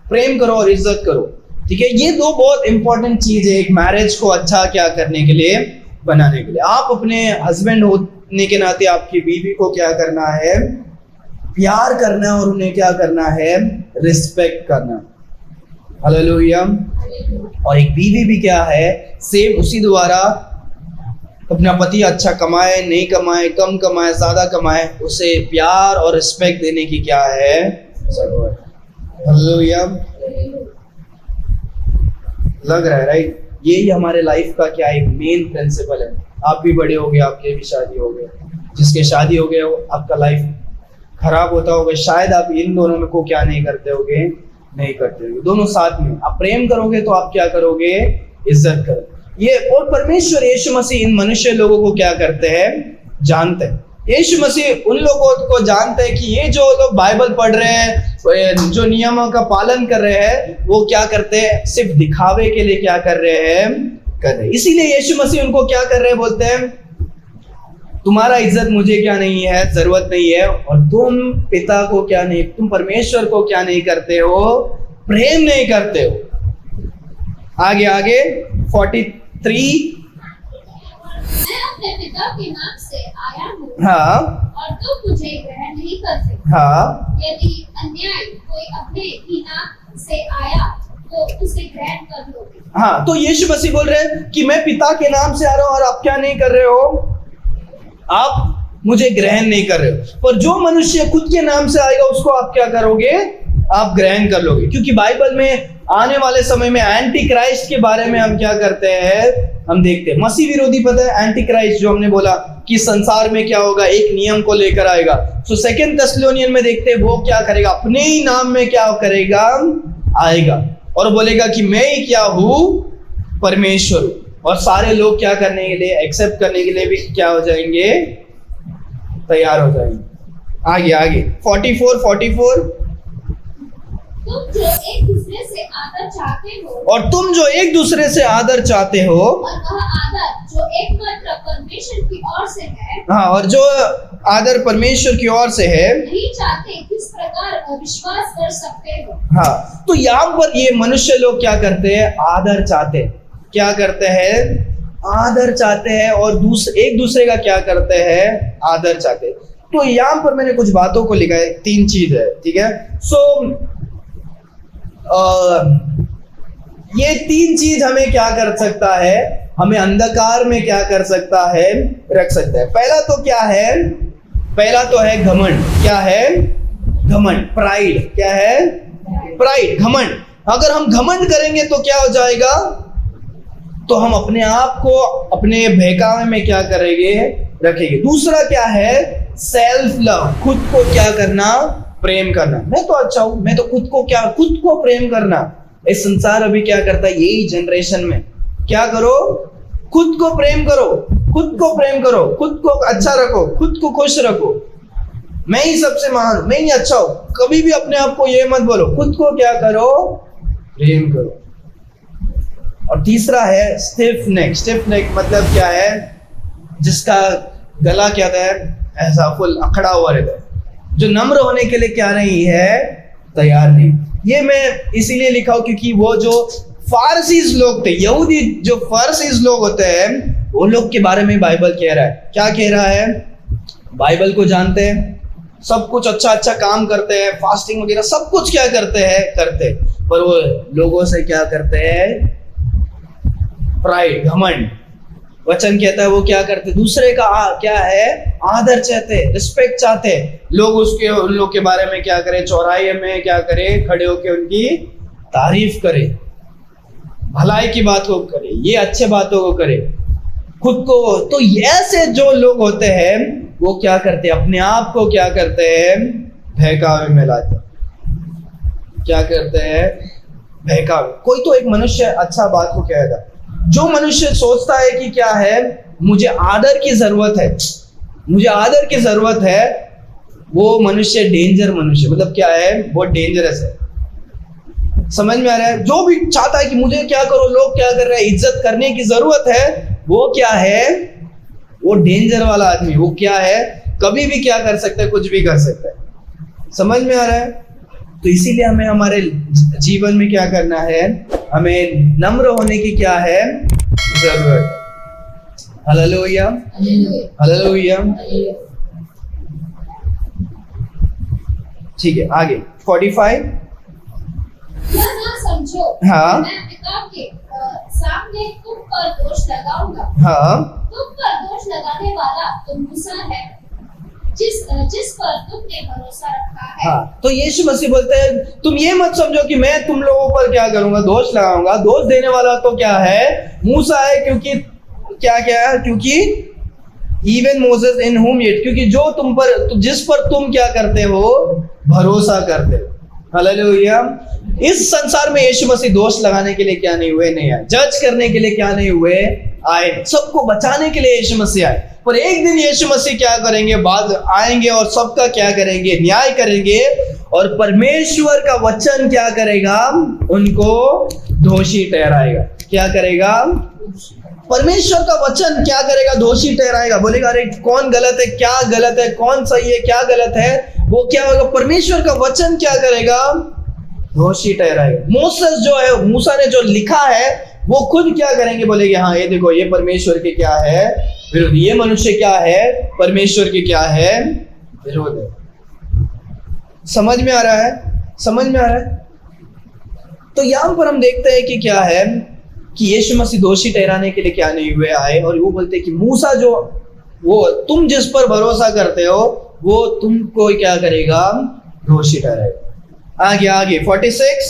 प्रेम करो और इज्जत करो। ठीक है, ये दो बहुत इंपॉर्टेंट चीज है एक मैरिज को अच्छा क्या करने के लिए, बनाने के लिए। आप अपने हस्बैंड होने के नाते आपकी बीवी को क्या करना है, प्यार करना है, और उन्हें क्या करना है, रिस्पेक्ट करना। हालेलुया। और एक बीवी भी क्या है, सेम उसी द्वारा अपना पति अच्छा कमाए नहीं कमाए, कम कमाए ज्यादा कमाए, उसे प्यार और रिस्पेक्ट देने की क्या है जरूरत। हालेलुया। लग रहा है राइट, यही हमारे लाइफ का क्या एक मेन प्रिंसिपल है। आप भी बड़े हो गए, आपके भी शादी हो गए, जिसके शादी हो गए हो आपका लाइफ खराब होता होगा, शायद आप इन दोनों में को क्या नहीं करते होगे, नहीं करते होगे। दोनों साथ में आप प्रेम करोगे तो आप क्या करोगे, इज्जत करोगे। ये और परमेश्वर यीशु मसीह इन मनुष्य लोगों को क्या करते हैं, जानते हैं। यीशु मसीह उन लोगों को जानते हैं कि ये जो लोग बाइबल पढ़ रहे हैं, जो नियमों का पालन कर रहे हैं, वो क्या करते हैं, सिर्फ दिखावे के लिए क्या कर रहे हैं, कर रहे हैं। इसीलिए यीशु मसीह उनको क्या कर रहे हैं, बोलते हैं तुम्हारा इज्जत मुझे क्या नहीं है, जरूरत नहीं है, और तुम पिता को क्या नहीं, तुम परमेश्वर को क्या नहीं करते हो, प्रेम नहीं करते हो। आगे आगे 43। मैं अपने पिता के नाम से आया हूँ, हाँ और तुम मुझे ग्रहण नहीं करते। हाँ यदि अन्याय कोई अपने ही नाम से आया तो उसे ग्रहण कर लोगे। हाँ, तो यीशु मसीह बोल रहे हैं कि मैं पिता के नाम से आ रहा हूँ और आप क्या नहीं कर रहे हो, आप मुझे ग्रहण नहीं कर रहे हो। पर जो मनुष्य खुद के नाम से आएगा उसको आप क्या करोगे, आप ग्रहण कर लोगे। क्योंकि बाइबल में आने वाले समय में एंटी क्राइस्ट के बारे में हम क्या करते हैं, हम देखते हैं। मसीह विरोधी पता है, एंटी क्राइस्ट जो हमने बोला कि संसार में क्या होगा, एक नियम को लेकर आएगा। तो 2 थेस्सलोनियन में देखते हैं वो क्या करेगा, अपने ही नाम में क्या करेगा, आएगा और बोलेगा कि मैं ही क्या हूं, परमेश्वर। और सारे लोग क्या करने के लिए, एक्सेप्ट करने के लिए भी क्या हो जाएंगे, तैयार हो जाएंगे। आगे आगे 44 तुम जो एक दूसरे से आदर चाहते हो, और तुम जो एक दूसरे से आदर चाहते हो, और वह आदर जो एकमात्र परमेश्वर की ओर से है, हाँ, और जो आदर परमेश्वर की ओर से है, नहीं चाहते किस प्रकार विश्वास कर सकते हो। हाँ। तो यहाँ पर ये मनुष्य लोग क्या करते हैं, आदर चाहते हैं। क्या करते हैं, आदर चाहते हैं, और एक दूसरे का क्या करते हैं, आदर चाहते हैं। तो यहाँ पर मैंने कुछ बातों को लिखा है, 3 चीज है, ठीक है। ये 3 चीज हमें क्या कर सकता है, हमें अंधकार में क्या कर सकता है, रख सकता है। पहला तो क्या है, पहला तो है घमंड। क्या है, घमंड, प्राइड। क्या है, प्राइड, घमंड। अगर हम घमंड करेंगे तो क्या हो जाएगा, तो हम अपने आप को अपने बहकावे में क्या करेंगे, रखेंगे। दूसरा क्या है, सेल्फ लव, खुद को क्या करना, प्रेम करना। मैं तो अच्छा हूं, मैं तो खुद को प्रेम करना। इस संसार अभी क्या करता है, यही जनरेशन में क्या करो, खुद को प्रेम करो, खुद को प्रेम करो, खुद को अच्छा रखो, खुद को खुश रखो। मैं ही सबसे महान, मैं ही अच्छा हूं। कभी भी अपने आप को ये मत बोलो, खुद को क्या करो, प्रेम करो। और तीसरा है स्टिफ नेक। स्टिफ नेक मतलब क्या है, जिसका गला क्या है, ऐसा फुल अखड़ा हुआ रहता है, जो नम्र होने के लिए क्या नहीं है, तैयार नहीं। ये मैं इसीलिए लिखा हूं क्योंकि वो जो फारसीज लोग थे, यहूदी जो फारसीज लोग होते हैं, वो लोग के बारे में बाइबल कह रहा है। क्या कह रहा है, बाइबल को जानते हैं, सब कुछ अच्छा काम करते हैं, फास्टिंग वगैरह सब कुछ क्या करते हैं, पर वो लोगों से क्या करते हैं, प्राइड, घमंड। वचन कहता है वो क्या करते, दूसरे का क्या है, आदर चाहते, रिस्पेक्ट चाहते। लोग उन लोग के बारे में क्या करें, चौराहे में क्या करें, खड़े होकर उनकी तारीफ करें, भलाई की बात को करें, ये अच्छे बातों को करें, खुद को। तो ऐसे जो लोग होते हैं वो क्या करते हैं, अपने आप को क्या करते हैं, बहकावे में लाते। क्या करते हैं, बहकावे। कोई तो एक मनुष्य अच्छा बात को कहेगा, जो मनुष्य सोचता है कि क्या है, मुझे आदर की जरूरत है, मुझे आदर की जरूरत है, वो मनुष्य डेंजर मनुष्य, मतलब क्या है, बहुत डेंजरस है। समझ में आ रहा है, जो भी चाहता है कि मुझे क्या करो, लोग क्या कर रहे हैं, इज्जत करने की जरूरत है, वो क्या है, वो डेंजर वाला आदमी। वो क्या है, कभी भी क्या कर सकता है, कुछ भी कर सकता है। समझ में आ रहा है। तो इसीलिए हमें हमारे जीवन में क्या करना है, हमें नम्र होने की क्या है, जरूरत। Hallelujah, hallelujah. ठीक है, आगे 45। यह ना समझो समझो, हाँ। मैं पिता के सामने तुम पर दोष लगाऊंगा। हाँ, तुम पर दोष लगाने वाला तो मूसा है, जिस पर तुमने भरोसा रखा है। हाँ। तो यीशु मसीह बोलते हैं तुम ये मत समझो कि मैं तुम लोगों पर क्या करूंगा, दोष लगाऊंगा। दोष देने वाला तो क्या है, मूसा है। क्योंकि क्या है, क्योंकि इवन मोसेस इन हुम इट, क्योंकि जो तुम पर, जिस पर तुम क्या करते हो, भरोसा करते हो। हालेलुया। इस संसार में यीशु मसीह दोष लगाने के लिए क्या नहीं हुए, नहीं आए। जज करने के लिए क्या नहीं हुए, आए। सबको बचाने के लिए यीशु मसीह आए। पर एक दिन यीशु मसीह क्या करेंगे, बाद आएंगे और सबका क्या करेंगे, न्याय करेंगे। और परमेश्वर का वचन क्या करेगा, उनको दोषी ठहराएगा। क्या करेगा, परमेश्वर का वचन क्या करेगा, दोषी ठहराएगा। बोलेगा अरे कौन गलत है, क्या गलत है, कौन सही है, क्या गलत है, वो क्या होगा, परमेश्वर का वचन क्या करेगा, दोषी ठहराएगा। मोसेस जो है, मूसा ने जो लिखा है, वो खुद क्या करेंगे, बोलेंगे हाँ ये देखो, ये परमेश्वर के क्या है, विरोध। ये मनुष्य क्या है, परमेश्वर के क्या है, विरोध है। समझ में आ रहा है, समझ में आ रहा है। तो यहां पर हम देखते हैं कि क्या है, कि यीशु मसीह दोषी ठहराने के लिए क्या नहीं हुए, आए। और वो बोलते हैं कि मूसा जो, वो तुम जिस पर भरोसा करते हो, वो तुमको क्या करेगा, दोषी ठहराएगा। आगे 46,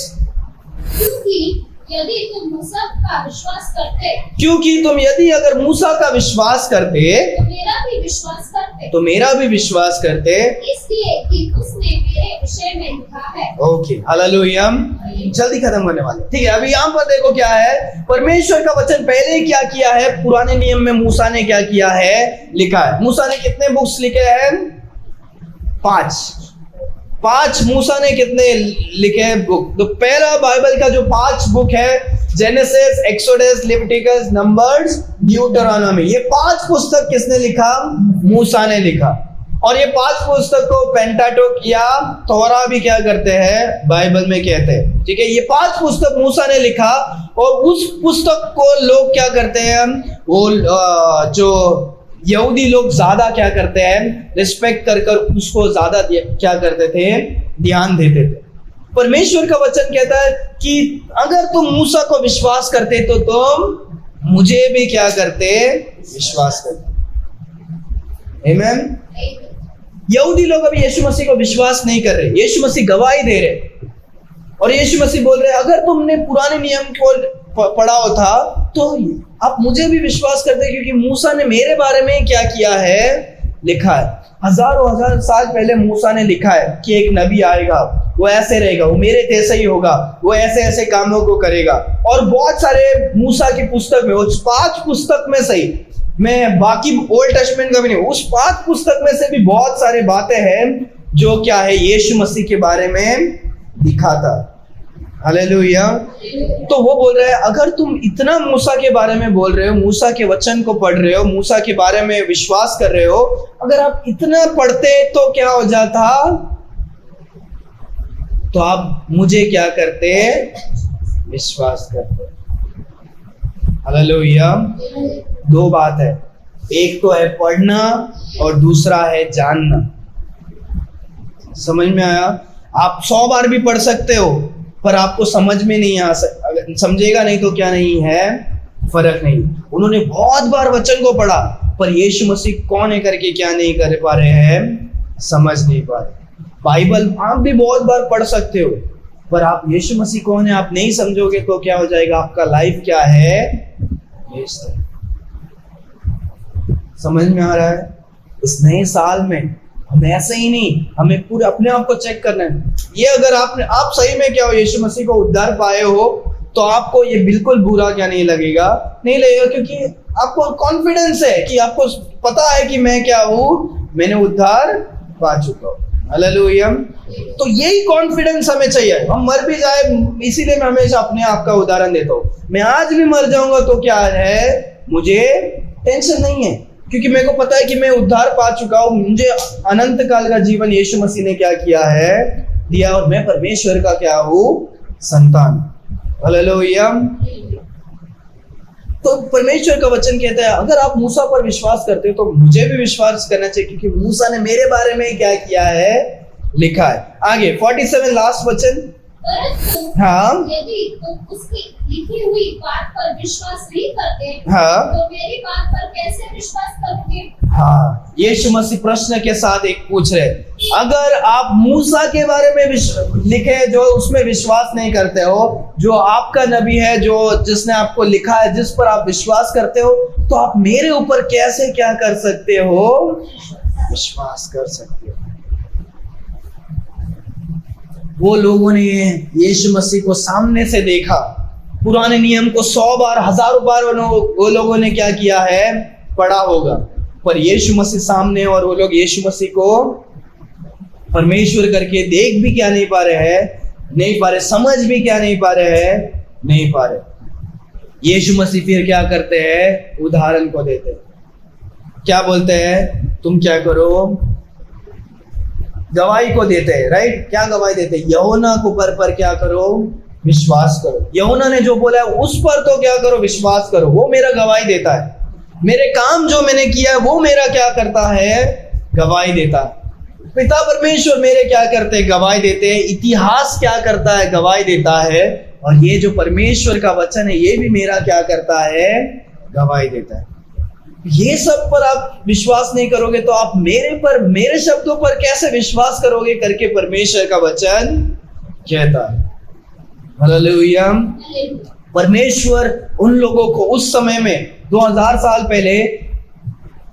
क्योंकि यदि तुम मूसा का विश्वास करते, क्योंकि तुम यदि अगर मूसा का विश्वास करते, तो मेरा भी विश्वास करते, तो मेरा भी विश्वास करते, इसलिए कि उसने मेरे विषय में लिखा है। Okay, hallelujah. जल्दी खत्म करने वाले, ठीक है। अभी यहाँ पर देखो क्या है, परमेश्वर का वचन पहले क्या किया है, पुराने नियम में मूसा ने क्या किया है, लिखा है। मूसा ने कितने बुक्स लिखे हैं, 5 मूसा ने कितने लिखे हैं बुक। तो पहला बाइबल का जो 5 बुक है, जेनेसिस, एक्सोडस, लेविटिकस, नंबर्स, ड्यूटरोनॉमी, ये 5 पुस्तक किसने लिखा, मूसा ने लिखा। और ये 5 पुस्तक को पेंटाटुक या तोरा भी क्या करते हैं, बाइबल में कहते हैं, ठीक है। ये 5 पुस्तक मूसा ने लिखा। और उस पुस्तक को लोग क्या करते हैं, वो जो यहूदी लोग ज्यादा क्या करते हैं, रिस्पेक्ट कर उसको ज्यादा क्या करते थे, ध्यान देते थे। परमेश्वर का वचन कहता है कि अगर तुम मूसा को विश्वास करते तो तुम मुझे भी क्या करते, विश्वास करते। आमीन। यहूदी लोग अभी यीशु मसीह को विश्वास नहीं कर रहे, यीशु मसीह गवाही दे रहे। और यीशु मसीह बोल रहे अगर तुमने पुराने नियम को पढ़ा हो था तो आप मुझे भी विश्वास करते, क्योंकि मूसा ने मेरे बारे में क्या किया है, लिखा है। हजार साल पहले मूसा ने लिखा है कि एक नबी आएगा, वो ऐसे रहेगा, वो मेरे जैसा ही होगा, वो ऐसे ऐसे कामों को करेगा। और बहुत सारे मूसा की पुस्तक में, उस 5 पुस्तक में सही, मैं बाकी ओल्ड टेस्टामेंट का भी नहीं, उस 5 पुस्तक में से भी बहुत सारे बातें हैं जो क्या है, यीशु मसीह के बारे में दिखाता। हालेलुया। तो वो बोल रहे हैं अगर तुम इतना मूसा के बारे में बोल रहे हो, मूसा के वचन को पढ़ रहे हो, मूसा के बारे में विश्वास कर रहे हो, अगर आप इतना पढ़ते तो क्या हो जाता, तो आप मुझे क्या करते, विश्वास करते। हालेलुया। 2 बात है, एक तो है पढ़ना और दूसरा है जानना। समझ में आया। आप 100 बार भी पढ़ सकते हो, पर आपको समझ में नहीं आ सकता, समझेगा नहीं तो क्या नहीं है, फर्क नहीं। उन्होंने बहुत बार वचन को पढ़ा, पर यीशु मसीह कौन है करके क्या नहीं कर पा रहे हैं, समझ नहीं पा रहे। बाइबल आप भी बहुत बार पढ़ सकते हो, पर आप यीशु मसीह कौन है आप नहीं समझोगे तो क्या हो जाएगा, आपका लाइफ क्या है, वेस्ट है। समझ में आ रहा है। इस नए साल में हम ऐसे ही नहीं, हमें पूरे अपने आप को चेक करना है। ये अगर आप सही में क्या हो, यीशु मसीह को उद्धार पाए हो, तो आपको ये बिल्कुल बुरा क्या नहीं लगेगा, नहीं लगेगा, क्योंकि आपको कॉन्फिडेंस है कि आपको पता है कि मैं क्या हूँ, मैंने उद्धार पा चुका हूँ। हालेलुया। तो यही कॉन्फिडेंस हमें चाहिए। हम मर भी जाए, इसीलिए मैं हमेशा अपने आप का उदाहरण देता हूँ। मैं आज भी मर जाऊंगा तो क्या है, मुझे टेंशन नहीं है, क्योंकि मेरे को पता है कि मैं उद्धार पा चुका हूँ। मुझे अनंत काल का जीवन यीशु मसीह ने क्या किया है, दिया, और मैं परमेश्वर का क्या हूँ, संतान। हालेलुया। तो परमेश्वर का वचन कहता है अगर आप मूसा पर विश्वास करते हो तो मुझे भी विश्वास करना चाहिए, क्योंकि मूसा ने मेरे बारे में क्या किया है, लिखा है। आगे 47 लास्ट वचन, परंतु हाँ यदि तुम उसकी लिखी हुई बात पर विश्वास नहीं करते, हाँ तो मेरी बात पर कैसे विश्वास करोगे? हाँ, यीशु मसीह प्रश्न के साथ एक पूछ रहे, अगर आप मूसा के बारे में लिखे जो उसमें विश्वास नहीं करते हो, जो आपका नबी है, जो जिसने आपको लिखा है, जिस पर आप विश्वास करते हो, तो आप मेरे ऊपर कैसे क्या कर सकते हो? विश्वास कर सकते हो। वो लोगों ने यीशु मसीह को सामने से देखा, पुराने नियम को 100 बार 1000 बार वो लोगों ने क्या किया है? पढ़ा होगा, पर यीशु मसीह सामने, और वो लोग यीशु मसीह को परमेश्वर करके देख भी क्या नहीं पा रहे हैं, नहीं पा रहे, समझ भी क्या नहीं पा रहे हैं, नहीं पा रहे। यीशु मसीह फिर क्या करते हैं? उदाहरण को देते हैं। क्या बोलते हैं? तुम क्या करो? गवाही को देते हैं, राइट? क्या गवाही देते हैं? यूहन्ना को पर क्या करो? विश्वास करो। यूहन्ना ने जो बोला है उस पर तो क्या करो? विश्वास करो। वो मेरा गवाही देता है, मेरे काम जो मैंने किया है वो मेरा क्या करता है? गवाही देता है। पिता परमेश्वर मेरे क्या करते हैं? गवाही देते हैं। इतिहास क्या करता है? गवाही देता है। और ये जो परमेश्वर का वचन है ये भी मेरा क्या करता है? गवाही देता है। ये सब पर आप विश्वास नहीं करोगे तो आप मेरे शब्दों पर कैसे विश्वास करोगे करके परमेश्वर का वचन कहता है। हालेलुया। परमेश्वर उन लोगों को उस समय में 2000 साल पहले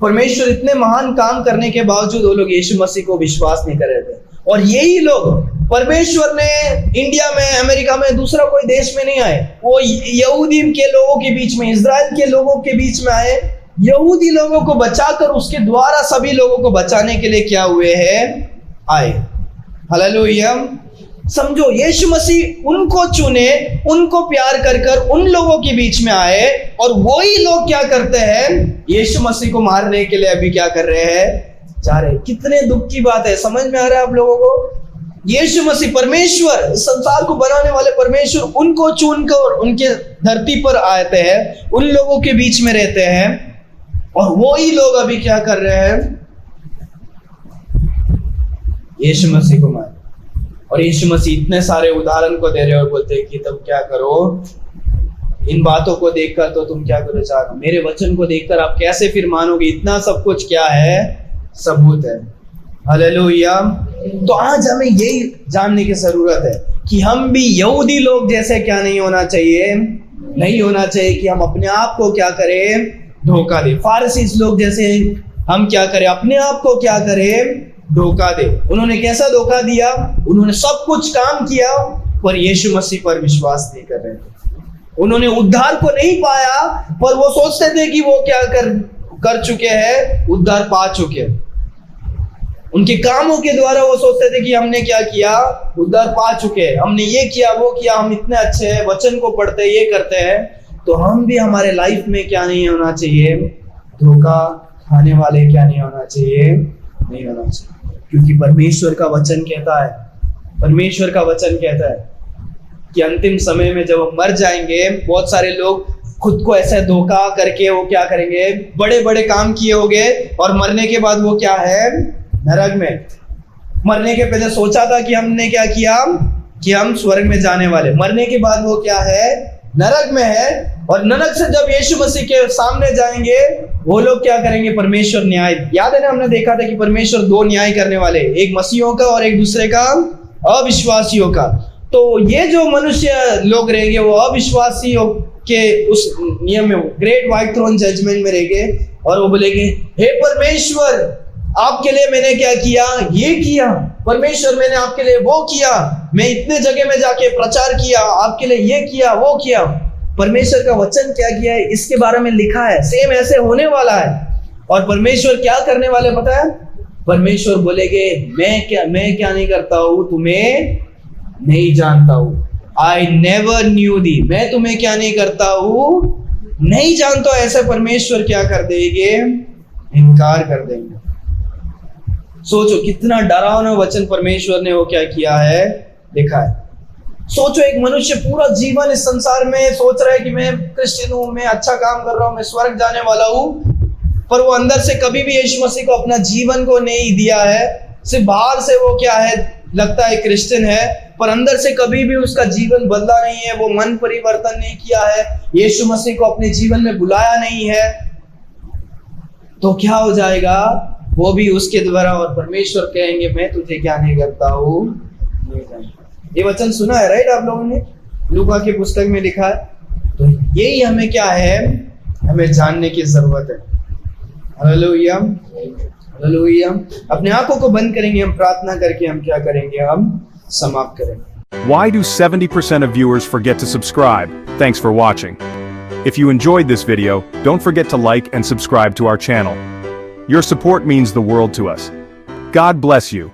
परमेश्वर इतने महान काम करने के बावजूद वो लोग यीशु मसीह को विश्वास नहीं कर रहे थे। और यही लोग परमेश्वर ने इंडिया में, अमेरिका में, दूसरा कोई देश में नहीं आए, वो यहूदी के लोगों के बीच में, इजराइल के लोगों के बीच में आए। यहूदी लोगों को बचाकर उसके द्वारा सभी लोगों को बचाने के लिए क्या हुए हैं? आए। हालेलुया। समझो, यीशु मसीह उनको चुने, उनको प्यार कर उन लोगों के बीच में आए, और वही लोग क्या करते हैं? यीशु मसीह को मारने के लिए अभी क्या कर रहे हैं? जा रहे हैं। कितने दुख की बात है। समझ में आ रहा है आप लोगों को? यीशु मसीह परमेश्वर, संसार को बनाने वाले परमेश्वर, उनको चुनकर उनके धरती पर आते हैं, उन लोगों के बीच में रहते हैं, और वही लोग अभी क्या कर रहे हैं? यीशु मसीह को मार। और यीशु मसीह इतने सारे उदाहरण को दे रहे हैं और बोलते हैं कि तुम क्या करो? इन बातों को देखकर तो तुम क्या करो? जानो। मेरे वचन को देखकर आप कैसे फिर मानोगे? इतना सब कुछ क्या है? सबूत है। हालेलुया। तो आज हमें यही जानने की जरूरत है कि हम भी यहूदी लोग जैसे क्या नहीं होना चाहिए? नहीं होना चाहिए कि हम अपने आप को क्या करें? धोखा दे। फारसी लोग जैसे हम क्या करें? अपने आप को क्या करें? धोखा दे। उन्होंने कैसा धोखा दिया? उन्होंने सब कुछ काम किया पर यीशु मसीह पर विश्वास नहीं कर रहे थे। उन्होंने उद्धार को नहीं पाया, पर वो सोचते थे कि वो क्या कर चुके हैं? उद्धार पा चुके हैं। उनके कामों के द्वारा वो सोचते थे कि हमने क्या किया? उद्धार पा चुके हैं, हमने ये किया, वो किया, हम इतने अच्छे हैं, वचन को पढ़ते हैं, ये करते हैं। तो हम भी हमारे लाइफ में क्या नहीं होना चाहिए? धोखा खाने वाले क्या नहीं होना चाहिए? नहीं होना चाहिए। क्योंकि परमेश्वर का वचन कहता है, परमेश्वर का वचन कहता है कि अंतिम समय में जब हम मर जाएंगे, बहुत सारे लोग खुद को ऐसे धोखा करके वो क्या करेंगे? बड़े बड़े काम किए होंगे और मरने के बाद वो क्या है? नरक में। मरने के पहले सोचा था कि हमने क्या किया? कि हम स्वर्ग में जाने वाले। मरने के बाद वो क्या है? नरक में है। और नरक से जब यीशु मसीह के सामने जाएंगे, वो लोग क्या करेंगे? परमेश्वर न्याय। याद है ना, हमने देखा था कि परमेश्वर दो न्याय करने वाले, एक मसीहों का और एक दूसरे का अविश्वासियों का। तो ये जो मनुष्य लोग रहेंगे वो अविश्वासियों के उस नियम में, ग्रेट व्हाइट थ्रोन जजमेंट में रहेंगे, और वो बोलेंगे, हे परमेश्वर, आपके लिए मैंने क्या किया? ये किया। परमेश्वर, मैंने आपके लिए वो किया, मैं इतने जगह में जाके प्रचार किया, आपके लिए ये किया, वो किया। परमेश्वर का वचन क्या किया है इसके बारे में लिखा है, सेम ऐसे होने वाला है। और परमेश्वर क्या करने वाले पता है? परमेश्वर बोलेंगे, मैं क्या नहीं करता हूं? तुम्हें नहीं जानता हूं। आई नेवर न्यू दी। मैं तुम्हें क्या नहीं करता हूं? नहीं जानता। ऐसे परमेश्वर क्या कर देंगे? इनकार कर देंगे। सोचो कितना डरावना वचन परमेश्वर ने वो क्या किया है? लिखा है। सोचो, एक मनुष्य पूरा जीवन इस संसार में सोच रहा है कि मैं क्रिश्चियन हूं, मैं अच्छा काम कर रहा हूं, मैं स्वर्ग जाने वाला हूं, पर वो अंदर से कभी भी यीशु मसीह को अपना जीवन को नहीं दिया है। सिर्फ बाहर से वो क्या है? लगता है क्रिश्चियन है, पर अंदर से कभी भी उसका जीवन बदला नहीं है, वो मन परिवर्तन नहीं किया है, यीशु मसीह को अपने जीवन में बुलाया नहीं है, तो क्या हो जाएगा? वो भी उसके द्वारा और परमेश्वर कहेंगे मैं तुझे क्या नहीं करता हूँ। ये वचन सुना है राइट आप लोगों ने? लूका की पुस्तक में लिखा है। तो यही हमें क्या है, हमें जानने की जरूरत है। Hallelujah, hallelujah. अपने आंखों को बंद करेंगे, हम प्रार्थना करके हम क्या करेंगे, हम समाप्त करेंगे। Why do 70% of viewers forget to subscribe? Thanks for watching. If you enjoyed this video, don't forget to like and subscribe to our channel. Your support means the world to us. God bless you.